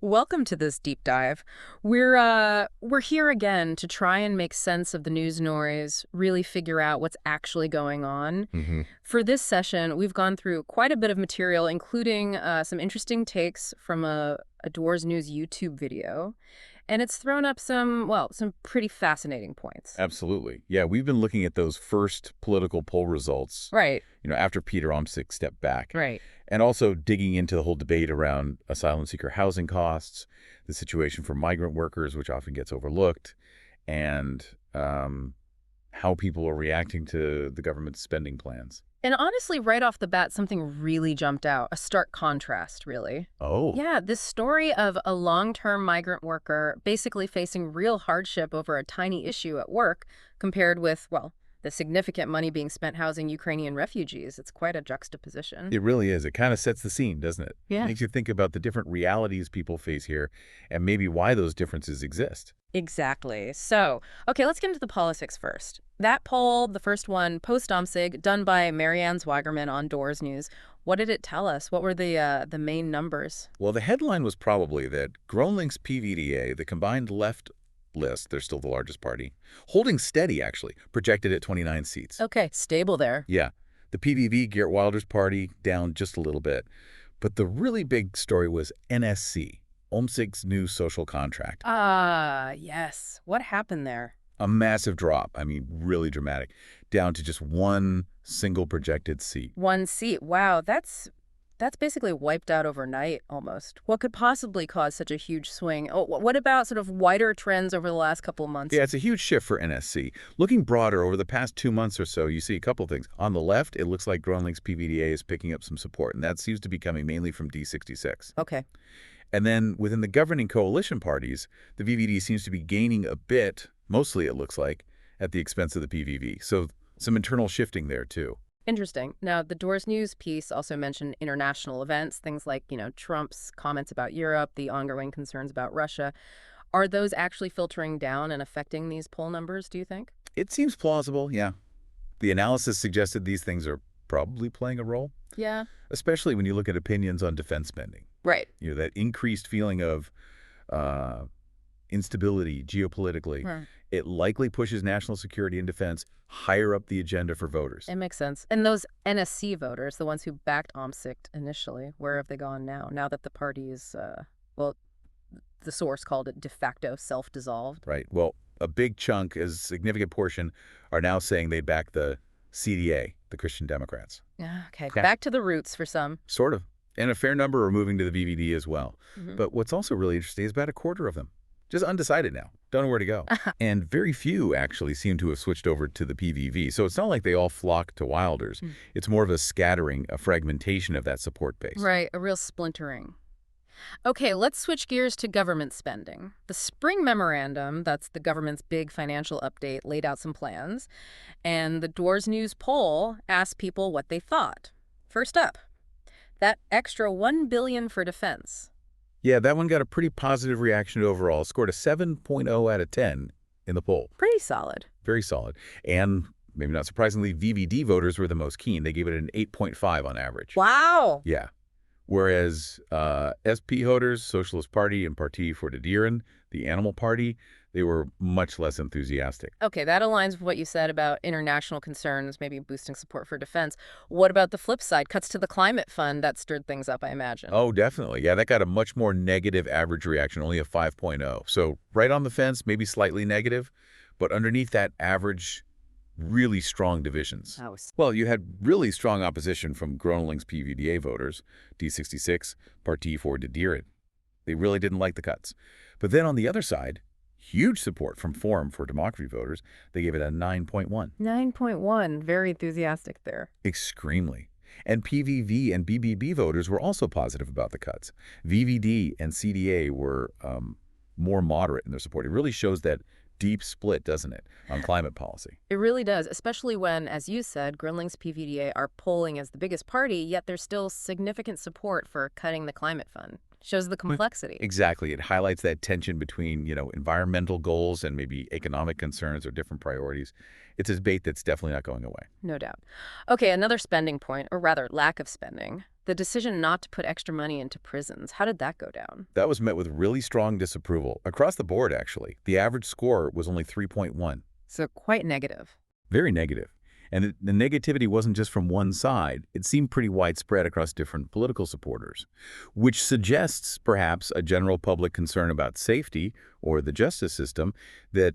Welcome to this deep dive. We're here again to try and make sense of the news noise, really figure out what's actually going on. hmm For this session, we've gone through quite a bit of material, including some interesting takes from a Doors News YouTube video, and it's thrown up some pretty fascinating points. Absolutely. Yeah, we've been looking at those first political poll results, Right, after Peter Omtzigt stepped back, right. and also digging into the whole debate around asylum seeker housing costs, the situation for migrant workers, which often gets overlooked, and how people are reacting to the government's spending plans. And honestly, right off the bat, something really jumped out, a stark contrast, really. Oh, Yeah, this story of a long-term migrant worker basically facing real hardship over a tiny issue at work compared with, well, the significant money being spent housing Ukrainian refugees. It's quite a juxtaposition. it really is. It kind of sets the scene, doesn't it? Yeah. Makes you think about the different realities people face here and maybe why those differences exist. Exactly. So, okay, let's get into the politics first. That poll, the first one, post-Omsig, done by Marianne Zwagerman on Doors News, what did it tell us? What were the main numbers? Well, the headline was probably that Groenlink's PVDA, the combined left list, they're still the largest party, holding steady, actually, projected at 29 seats. Okay, stable there. Yeah, the PVV, Geert Wilders' party, down just a little bit. But the really big story was NSC, Omtzigt's new social contract. Ah, yes. What happened there? A massive drop, I mean, really dramatic, down to just one single projected seat. One seat. Wow, that's basically wiped out overnight almost. What could possibly cause such a huge swing? Oh, what about sort of wider trends over the last couple of months? Yeah, it's a huge shift for NSC. Looking broader over the past 2 months or so, you see a couple things. On the left, it looks like Groenlink's PVDA is picking up some support, and that seems to be coming mainly from D66. Okay. And then within the governing coalition parties, the VVD seems to be gaining a bit, mostly it looks like, at the expense of the PVV. So some internal shifting there, too. Interesting. Now, the Doors News piece also mentioned international events, things like, Trump's comments about Europe, the ongoing concerns about Russia. Are those actually filtering down and affecting these poll numbers, do you think? It seems plausible, yeah. The analysis suggested these things are probably playing a role, Yeah. especially when you look at opinions on defense spending. Right. That increased feeling of uh, instability geopolitically, Right. it likely pushes national security and defense higher up the agenda for voters. It makes sense. And those NSC voters, the ones who backed Omtzigt initially, where have they gone now? Now that the party is, well, the source called it de facto self-dissolved. Right. Well, a big chunk, a significant portion, are now saying they back the CDA, the Christian Democrats. Yeah, okay. Yeah. Back to the roots for some. Sort of. And a fair number are moving to the VVD as well. Mhm. But what's also really interesting is about a quarter of them just undecided now. Don't know where to go. And very few actually seem to have switched over to the PVV. So it's not like they all flock to Wilders. Mm. It's more of a scattering, a fragmentation of that support base. Right, a real splintering. Okay, let's switch gears to government spending. The spring memorandum, that's the government's big financial update, laid out some plans, and the Doors News poll asked people what they thought. First up, that extra $1 billion for defense. Yeah, that one got a pretty positive reaction overall. Scored a 7.0 out of 10 in the poll. Pretty solid. Very solid. And maybe not surprisingly, VVD voters were the most keen. They gave it an 8.5 on average. Wow. Yeah. Whereas SP voters, Socialist Party and Parti voor de Dieren, the Animal Party, they were much less enthusiastic. Okay, that aligns with what you said about international concerns, maybe boosting support for defense. What about the flip side? Cuts to the climate fund, that stirred things up, I imagine. Oh, definitely. Yeah, that got a much more negative average reaction, only a 5.0. So right on the fence, maybe slightly negative, but underneath that average, really strong divisions. Oh, Well, you had really strong opposition from Groenlink's PVDA voters, D66, Parti voor de Dieren. They really didn't like the cuts. But then on the other side, huge support from Forum for Democracy voters. They gave it a 9.1. 9.1, very enthusiastic there. Extremely. And PVV and BBB voters were also positive about the cuts. VVD and CDA were more moderate in their support. It really shows that deep split, doesn't it, on climate policy? It really does, especially when, as you said, Groenlink's PVDA are polling as the biggest party, yet there's still significant support for cutting the climate fund. Shows the complexity. Exactly. It highlights that tension between, environmental goals and maybe economic concerns or different priorities. It's a debate that's definitely not going away. No doubt. Okay, another spending point, or rather lack of spending. the decision not to put extra money into prisons. How did that go down? That was met with really strong disapproval. Across the board, actually. The average score was only 3.1. So quite negative. Very negative. And the negativity wasn't just from one side. It seemed pretty widespread across different political supporters, which suggests perhaps a general public concern about safety or the justice system that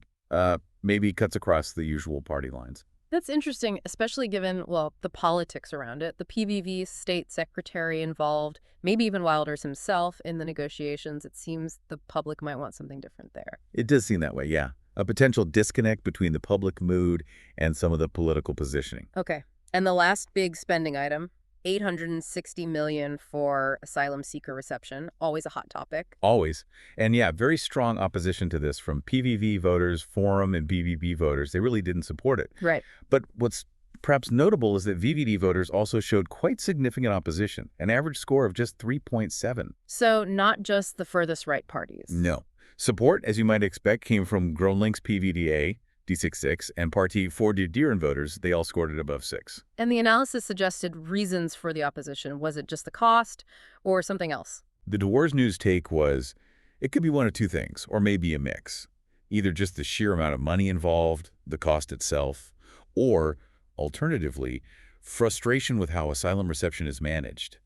maybe cuts across the usual party lines. That's interesting, especially given, well, the politics around it. The PVV state secretary involved, maybe even Wilders himself in the negotiations. It seems the public might want something different there. It does seem that way, yeah. A potential disconnect between the public mood and some of the political positioning. Okay. And the last big spending item, $860 million for asylum seeker reception, always a hot topic. Always. And yeah, very strong opposition to this from PVV voters, Forum, and BBB voters. They really didn't support it. Right. But what's perhaps notable is that VVD voters also showed quite significant opposition, an average score of just 3.7. So not just the furthest right parties. No. Support, as you might expect, came from GL-PVDA, D66, and Parti for de Dieren voters. They all scored it above 6. And the analysis suggested reasons for the opposition. Was it just the cost or something else? The Dwar's News take was, it could be one of two things, or maybe a mix. Either just the sheer amount of money involved, the cost itself, or, alternatively, frustration with how asylum reception is managed.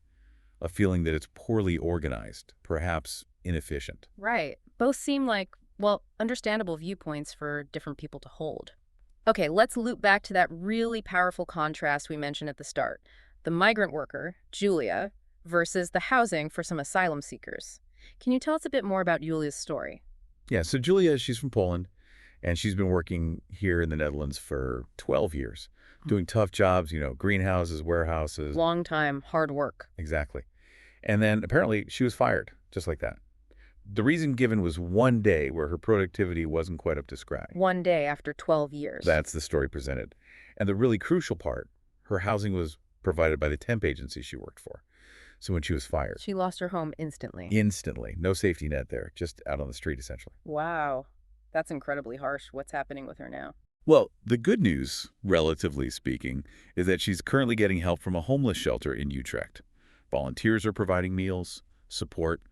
A feeling that it's poorly organized, perhaps inefficient. Right. Both seem like, well, understandable viewpoints for different people to hold. Okay, let's loop back to that really powerful contrast we mentioned at the start. The migrant worker, Julia, versus the housing for some asylum seekers. Can you tell us a bit more about Julia's story? Yeah, so Julia, she's from Poland, and she's been working here in the Netherlands for 12 years, doing tough jobs, greenhouses, warehouses. Long time, hard work. Exactly. And then apparently she was fired, just like that. The reason given was one day where her productivity wasn't quite up to scratch. One day after 12 years. That's the story presented. And the really crucial part, her housing was provided by the temp agency she worked for. So when she was fired. She lost her home instantly. Instantly. No safety net there, just out on the street, essentially. Wow. That's incredibly harsh. What's happening with her now? Well, the good news, relatively speaking, is that she's currently getting help from a homeless shelter in Utrecht. Volunteers are providing meals, support.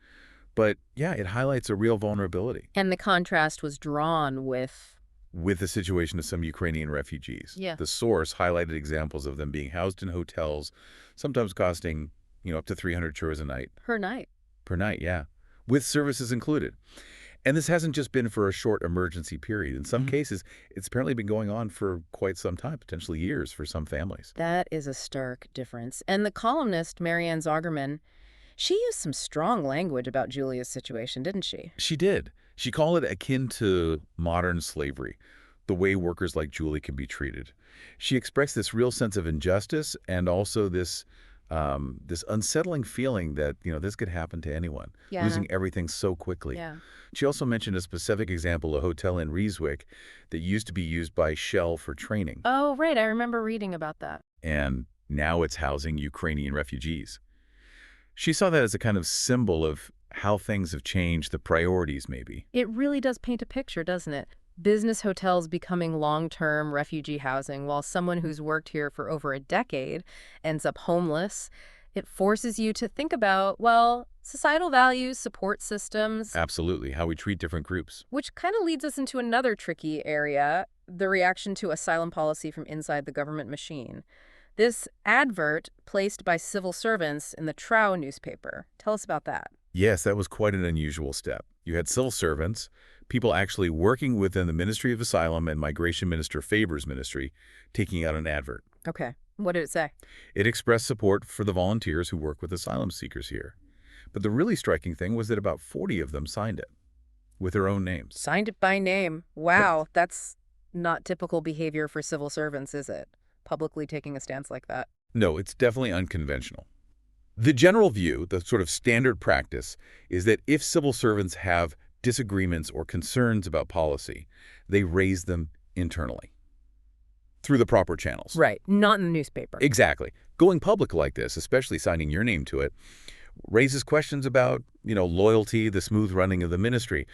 But yeah, it highlights a real vulnerability. And the contrast was drawn with the situation of some Ukrainian refugees. Yeah. The source highlighted examples of them being housed in hotels, sometimes costing, up to 300 euros a night. Per night. Per night, yeah. With services included. And this hasn't just been for a short emergency period. In some cases, it's apparently been going on for quite some time, potentially years for some families. That is a stark difference. And the columnist, Marianne Zagerman, she used some strong language about Julia's situation, didn't she? She did. She called it akin to modern slavery, the way workers like Julie can be treated. She expressed this real sense of injustice and also this unsettling feeling that, this could happen to anyone, losing everything so quickly. Yeah. She also mentioned a specific example, a hotel in Rieswick that used to be used by Shell for training. Oh, right. I remember reading about that. And now it's housing Ukrainian refugees. She saw that as a kind of symbol of how things have changed, the priorities maybe. It really does paint a picture, doesn't it? Business hotels becoming long-term refugee housing while someone who's worked here for over a decade ends up homeless. It forces you to think about, well, societal values, support systems. Absolutely, how we treat different groups. Which kind of leads us into another tricky area, the reaction to asylum policy from inside the government machine. This advert placed by civil servants in the Trouw newspaper. Tell us about that. Yes, that was quite an unusual step. You had civil servants, people actually working within the Ministry of Asylum and Migration Minister Faber's ministry, taking out an advert. Okay. What did it say? It expressed support for the volunteers who work with asylum seekers here. But the really striking thing was that about 40 of them signed it with their own names. Signed it by name. Wow. That's not typical behavior for civil servants, is it? Publicly taking a stance like that. No, it's definitely unconventional. The general view, the sort of standard practice, is that if civil servants have disagreements or concerns about policy, they raise them internally through the proper channels. Right. Not in the newspaper. Exactly. Going public like this, especially signing your name to it, raises questions about, loyalty, the smooth running of the ministry.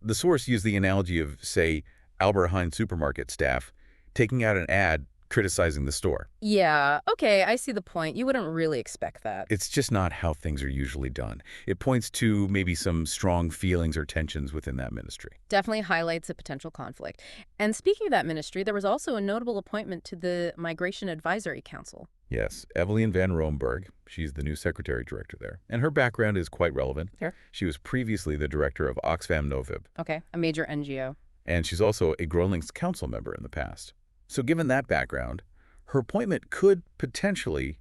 The source used the analogy of, say, Albert Heijn supermarket staff taking out an ad criticizing the store. Yeah, okay, I see the point. You wouldn't really expect that. It's just not how things are usually done. It points to maybe some strong feelings or tensions within that ministry. Definitely highlights a potential conflict. And speaking of that ministry, there was also a notable appointment to the Migration Advisory Council. Yes, Evelyn van Romberg, she's the new secretary director there, and her background is quite relevant. Sure. She was previously the director of Oxfam Novib, Okay, a major NGO. and she's also a Groenlings council member in the past. So given that background, her appointment could potentially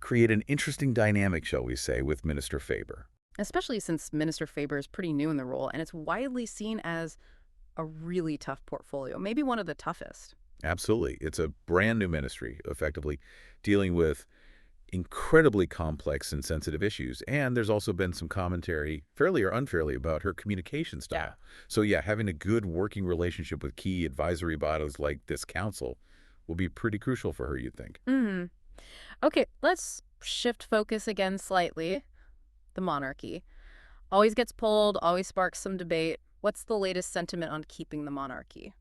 create an interesting dynamic, shall we say, with Minister Faber. Especially since Minister Faber is pretty new in the role, and it's widely seen as a really tough portfolio, maybe one of the toughest. Absolutely. It's a brand new ministry, effectively dealing with incredibly complex and sensitive issues. And there's also been some commentary, fairly or unfairly, about her communication style. Yeah. So yeah, having a good working relationship with key advisory bodies like this council will be pretty crucial for her, you'd think. Hmm. Okay, let's shift focus again slightly. The monarchy. Always gets pulled, always sparks some debate. What's the latest sentiment on keeping the monarchy?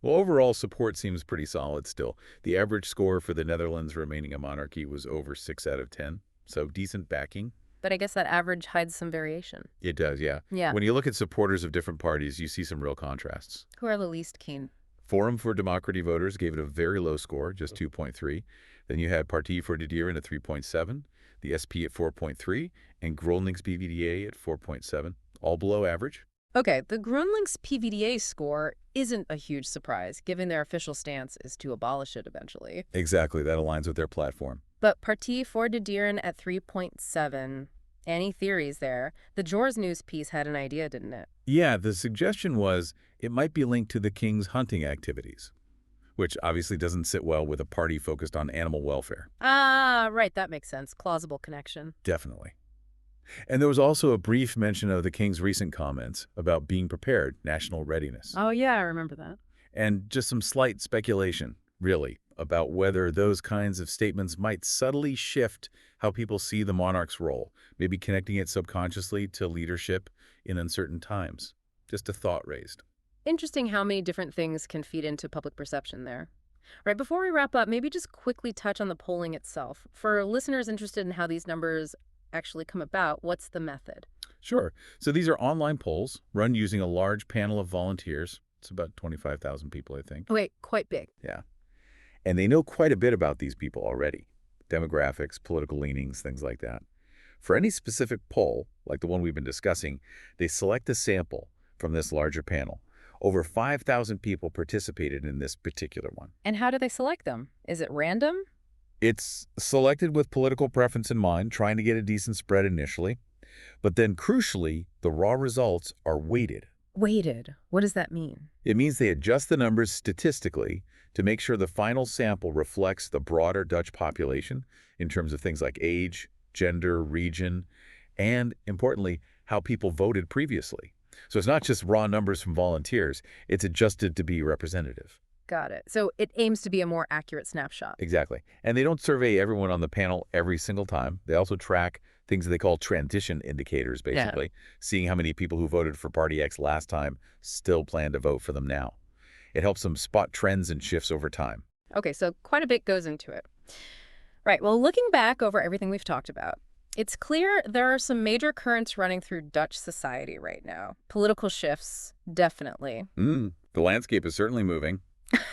Well, overall support seems pretty solid still. The average score for the Netherlands remaining a monarchy was over 6 out of 10, so decent backing. But I guess that average hides some variation. It does, yeah. Yeah. When you look at supporters of different parties, you see some real contrasts. Who are the least keen? Forum for Democracy voters gave it a very low score, just 2.3. Then you had Partij voor de Dieren at 3.7, the SP at 4.3, and GL-PVDA at 4.7, all below average. Okay, the Groenlings PVDA score isn't a huge surprise, given their official stance is to abolish it eventually. Exactly, that aligns with their platform. But Partij voor de Dieren at 3.7. Any theories there? The Jors News piece had an idea, didn't it? Yeah, the suggestion was it might be linked to the king's hunting activities, which obviously doesn't sit well with a party focused on animal welfare. Ah, right, that makes sense. Plausible connection. Definitely. And there was also a brief mention of the king's recent comments about being prepared, national readiness. Oh, yeah, I remember that. And just some slight speculation, really, about whether those kinds of statements might subtly shift how people see the monarch's role, maybe connecting it subconsciously to leadership in uncertain times. Just a thought raised. Interesting how many different things can feed into public perception there. Right, before we wrap up, maybe just quickly touch on the polling itself. For listeners interested in how these numbers actually come about, what's the method? Sure. So these are online polls run using a large panel of volunteers. It's about 25,000 people, I think. Wait, quite big. Yeah. And they know quite a bit about these people already. Demographics, political leanings, things like that. For any specific poll, like the one we've been discussing, they select a sample from this larger panel. Over 5,000 people participated in this particular one. And how do they select them? Is it random? It's selected with political preference in mind, trying to get a decent spread initially. But then, crucially, the raw results are weighted. Weighted. What does that mean? It means they adjust the numbers statistically to make sure the final sample reflects the broader Dutch population in terms of things like age, gender, region, and, importantly, how people voted previously. So it's not just raw numbers from volunteers. It's adjusted to be representative. Got it. So it aims to be a more accurate snapshot. Exactly. And they don't survey everyone on the panel every single time. They also track things they call transition indicators, basically, seeing how many people who voted for Party X last time still plan to vote for them now. It helps them spot trends and shifts over time. Okay, so quite a bit goes into it. Right, well, looking back over everything we've talked about, it's clear there are some major currents running through Dutch society right now. Political shifts, definitely. The landscape is certainly moving.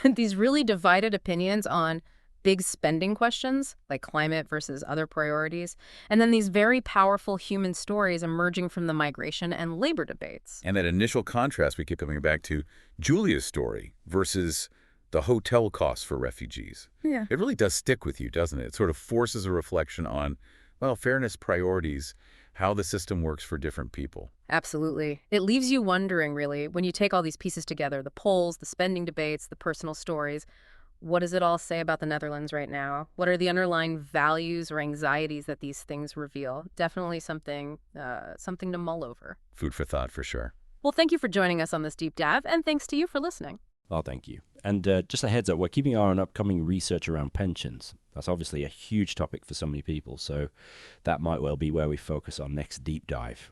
These really divided opinions on big spending questions, like climate versus other priorities, and then these very powerful human stories emerging from the migration and labor debates. And that initial contrast we keep coming back to, Julia's story versus the hotel costs for refugees. Yeah. It really does stick with you, doesn't it? It sort of forces a reflection on, well, fairness, priorities, how the system works for different people. Absolutely. It leaves you wondering, really, when you take all these pieces together, the polls, the spending debates, the personal stories, what does it all say about the Netherlands right now? What are the underlying values or anxieties that these things reveal? Definitely something to mull over. Food for thought, for sure. Well, thank you for joining us on this deep dive, and thanks to you for listening. Oh, thank you. And just a heads up, we're keeping an eye on upcoming research around pensions. That's obviously a huge topic for so many people, so that might well be where we focus our next deep dive.